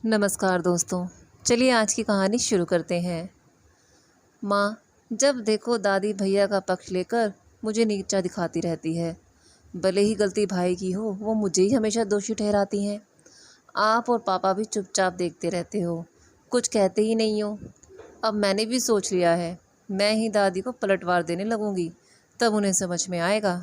नमस्कार दोस्तों। चलिए आज की कहानी शुरू करते हैं। माँ, जब देखो दादी भैया का पक्ष लेकर मुझे नीचा दिखाती रहती है। भले ही गलती भाई की हो, वो मुझे ही हमेशा दोषी ठहराती हैं। आप और पापा भी चुपचाप देखते रहते हो, कुछ कहते ही नहीं हो। अब मैंने भी सोच लिया है, मैं ही दादी को पलटवार देने लगूंगी, तब उन्हें समझ में आएगा।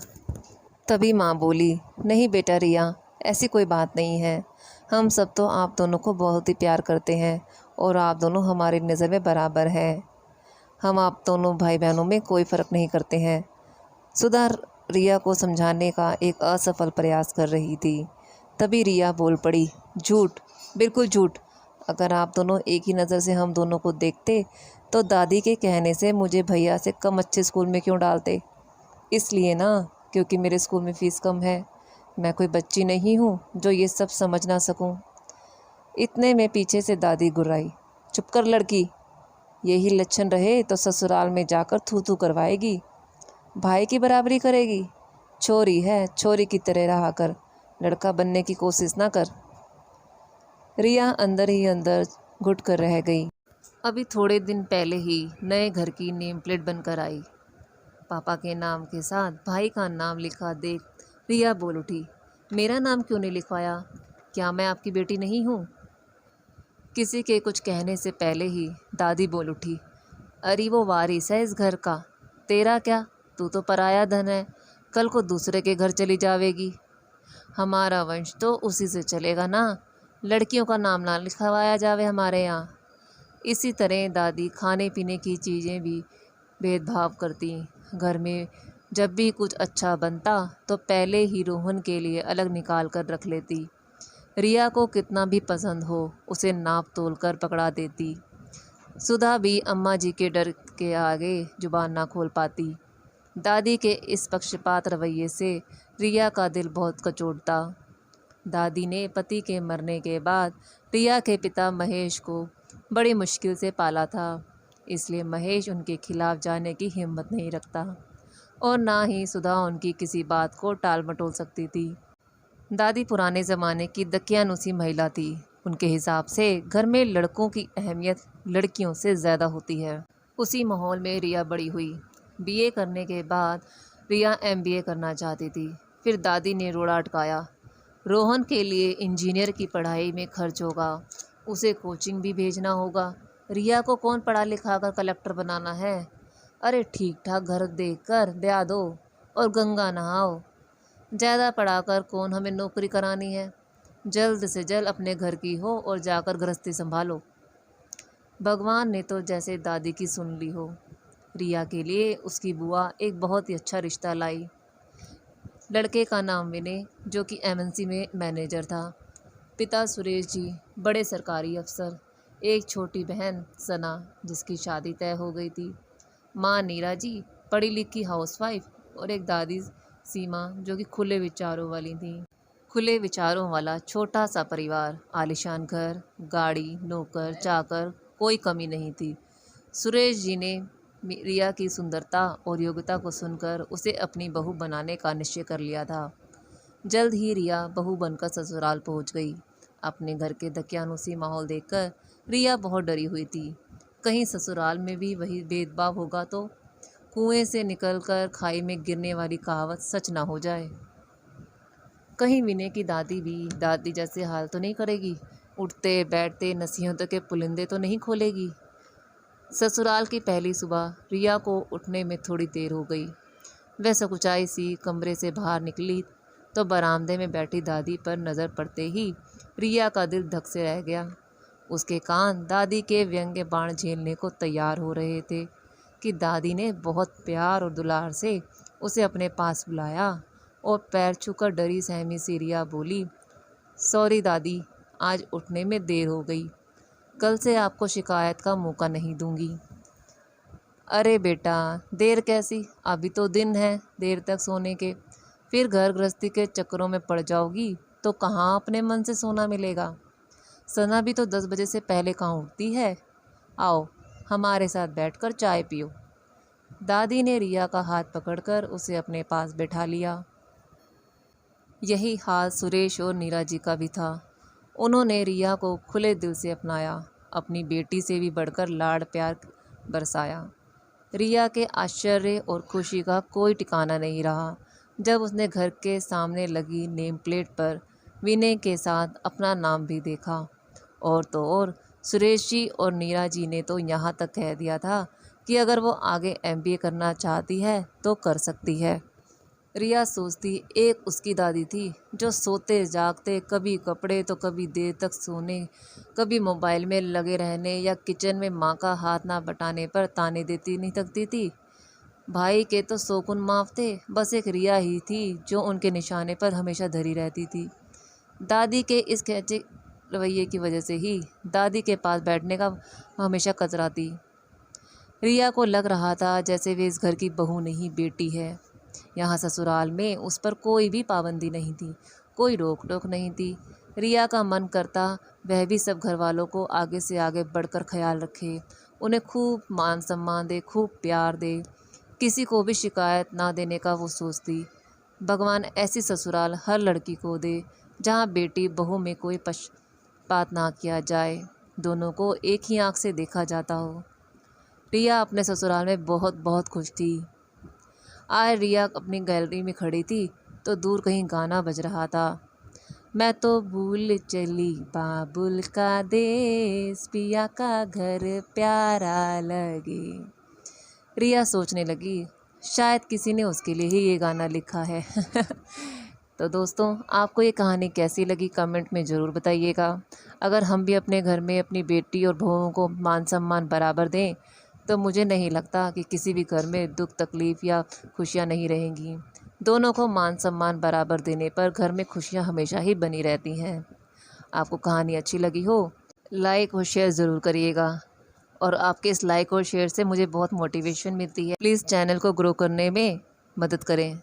तभी माँ बोली, नहीं बेटा रिया, ऐसी कोई बात नहीं है। हम सब तो आप दोनों को बहुत ही प्यार करते हैं और आप दोनों हमारी नज़र में बराबर हैं। हम आप दोनों भाई बहनों में कोई फ़र्क नहीं करते हैं। सुधा रिया को समझाने का एक असफल प्रयास कर रही थी। तभी रिया बोल पड़ी, झूठ, बिल्कुल झूठ। अगर आप दोनों एक ही नज़र से हम दोनों को देखते तो दादी के कहने से मुझे भैया से कम अच्छे स्कूल में क्यों डालते? इसलिए ना, क्योंकि मेरे स्कूल में फ़ीस कम है। मैं कोई बच्ची नहीं हूँ जो ये सब समझ ना सकूँ। इतने में पीछे से दादी गुर्राई, चुप कर लड़की, यही लक्षण रहे तो ससुराल में जाकर थू थू करवाएगी, भाई की बराबरी करेगी। छोरी है, छोरी की तरह रहा कर, लड़का बनने की कोशिश ना कर। रिया अंदर ही अंदर घुट कर रह गई। अभी थोड़े दिन पहले ही नए घर की नेम प्लेट बनकर आई। पापा के नाम के साथ भाई का नाम लिखा देख रिया बोल उठी, मेरा नाम क्यों नहीं लिखवाया? क्या मैं आपकी बेटी नहीं हूँ? किसी के कुछ कहने से पहले ही दादी बोल उठी, अरे वो वारिस है इस घर का, तेरा क्या? तू तो पराया धन है, कल को दूसरे के घर चली जावेगी। हमारा वंश तो उसी से चलेगा ना, लड़कियों का नाम ना लिखवाया जावे हमारे यहाँ। इसी तरह दादी खाने पीने की चीज़ें भी भेदभाव करती। घर में जब भी कुछ अच्छा बनता तो पहले ही रोहन के लिए अलग निकाल कर रख लेती। रिया को कितना भी पसंद हो उसे नाप तोल कर पकड़ा देती। सुधा भी अम्मा जी के डर के आगे जुबान ना खोल पाती। दादी के इस पक्षपात रवैये से रिया का दिल बहुत कचोटता। दादी ने पति के मरने के बाद रिया के पिता महेश को बड़ी मुश्किल से पाला था, इसलिए महेश उनके खिलाफ जाने की हिम्मत नहीं रखता और ना ही सुधा उनकी किसी बात को टाल मटोल सकती थी। दादी पुराने ज़माने की दकियानुसी महिला थी। उनके हिसाब से घर में लड़कों की अहमियत लड़कियों से ज़्यादा होती है। उसी माहौल में रिया बड़ी हुई। बीए करने के बाद रिया एमबीए करना चाहती थी। फिर दादी ने रोड़ा अटकाया, रोहन के लिए इंजीनियर की पढ़ाई में खर्च होगा, उसे कोचिंग भी भेजना होगा। रिया को कौन पढ़ा लिखा कर कलेक्टर बनाना है? अरे ठीक ठाक घर देखकर ब्याह दो और गंगा नहाओ। ज़्यादा पढ़ाकर कौन हमें नौकरी करानी है? जल्द से जल्द अपने घर की हो और जाकर गृहस्थी संभालो। भगवान ने तो जैसे दादी की सुन ली हो। रिया के लिए उसकी बुआ एक बहुत ही अच्छा रिश्ता लाई। लड़के का नाम विनय, जो कि एमएनसी में मैनेजर था। पिता सुरेश जी बड़े सरकारी अफसर। एक छोटी बहन सना, जिसकी शादी तय हो गई थी। माँ नीरा जी पढ़ी लिखी हाउसवाइफ और एक दादी सीमा, जो कि खुले विचारों वाली थी। खुले विचारों वाला छोटा सा परिवार, आलीशान घर, गाड़ी, नौकर चाकर, कोई कमी नहीं थी। सुरेश जी ने रिया की सुंदरता और योग्यता को सुनकर उसे अपनी बहू बनाने का निश्चय कर लिया था। जल्द ही रिया बहू बनकर ससुराल पहुंच गई। अपने घर के दकियानुसी माहौल देखकर रिया बहुत डरी हुई थी। कहीं ससुराल में भी वही भेदभाव होगा तो कुएं से निकलकर खाई में गिरने वाली कहावत सच ना हो जाए। कहीं विनय की दादी भी दादी जैसे हाल तो नहीं करेगी, उठते बैठते नसीहतों के पुलिंदे तो नहीं खोलेगी। ससुराल की पहली सुबह रिया को उठने में थोड़ी देर हो गई। वह सकुचाई सी कमरे से बाहर निकली तो बरामदे में बैठी दादी पर नज़र पड़ते ही रिया का दिल धक से रह गया। उसके कान दादी के व्यंग्य बाण झेलने को तैयार हो रहे थे कि दादी ने बहुत प्यार और दुलार से उसे अपने पास बुलाया और पैर छूकर डरी सहमी सी रिया बोली, सॉरी दादी, आज उठने में देर हो गई, कल से आपको शिकायत का मौका नहीं दूंगी। अरे बेटा, देर कैसी, अभी तो दिन है देर तक सोने के, फिर घर गृहस्थी के चक्करों में पड़ जाओगी तो कहाँ अपने मन से सोना मिलेगा। सना भी तो 10 बजे से पहले कहाँ उठती है। आओ हमारे साथ बैठकर चाय पियो। दादी ने रिया का हाथ पकड़कर उसे अपने पास बैठा लिया। यही हाल सुरेश और नीरा जी का भी था। उन्होंने रिया को खुले दिल से अपनाया, अपनी बेटी से भी बढ़कर लाड़ प्यार बरसाया। रिया के आश्चर्य और खुशी का कोई ठिकाना नहीं रहा जब उसने घर के सामने लगी नेम प्लेट पर विनय के साथ अपना नाम भी देखा। और तो और सुरेश जी और नीरा जी ने तो यहाँ तक कह दिया था कि अगर वो आगे एमबीए करना चाहती है तो कर सकती है। रिया सोचती एक उसकी दादी थी जो सोते जागते कभी कपड़े तो कभी देर तक सोने, कभी मोबाइल में लगे रहने या किचन में माँ का हाथ ना बटाने पर ताने देती नहीं थकती थी। भाई के तो शौकुन माफ थे, बस एक रिया ही थी जो उनके निशाने पर हमेशा धरी रहती थी। दादी के इस खैचे रवैये की वजह से ही दादी के पास बैठने का वो हमेशा कतराती। रिया को लग रहा था जैसे वे इस घर की बहू नहीं बेटी है। यहाँ ससुराल में उस पर कोई भी पाबंदी नहीं थी, कोई रोक टोक नहीं थी। रिया का मन करता वह भी सब घर वालों को आगे से आगे बढ़कर ख्याल रखे, उन्हें खूब मान सम्मान दे, खूब प्यार दे, किसी को भी शिकायत ना देने का वो सोचती। भगवान ऐसी ससुराल हर लड़की को दे जहाँ बेटी बहू में कोई पक्षपात ना किया जाए, दोनों को एक ही आंख से देखा जाता हो। रिया अपने ससुराल में बहुत बहुत खुश थी। आज रिया अपनी गैलरी में खड़ी थी तो दूर कहीं गाना बज रहा था। मैं तो भूल चली बाबुल का देश, पिया का घर प्यारा लगे। रिया सोचने लगी शायद किसी ने उसके लिए ही ये गाना लिखा है। तो दोस्तों, आपको ये कहानी कैसी लगी कमेंट में ज़रूर बताइएगा। अगर हम भी अपने घर में अपनी बेटी और बहुओं को मान सम्मान बराबर दें तो मुझे नहीं लगता कि किसी भी घर में दुख तकलीफ़ या खुशियाँ नहीं रहेंगी। दोनों को मान सम्मान बराबर देने पर घर में खुशियाँ हमेशा ही बनी रहती हैं। आपको कहानी अच्छी लगी हो लाइक और शेयर ज़रूर करिएगा, और आपके इस लाइक और शेयर से मुझे बहुत मोटिवेशन मिलती है। प्लीज़ चैनल को ग्रो करने में मदद करें।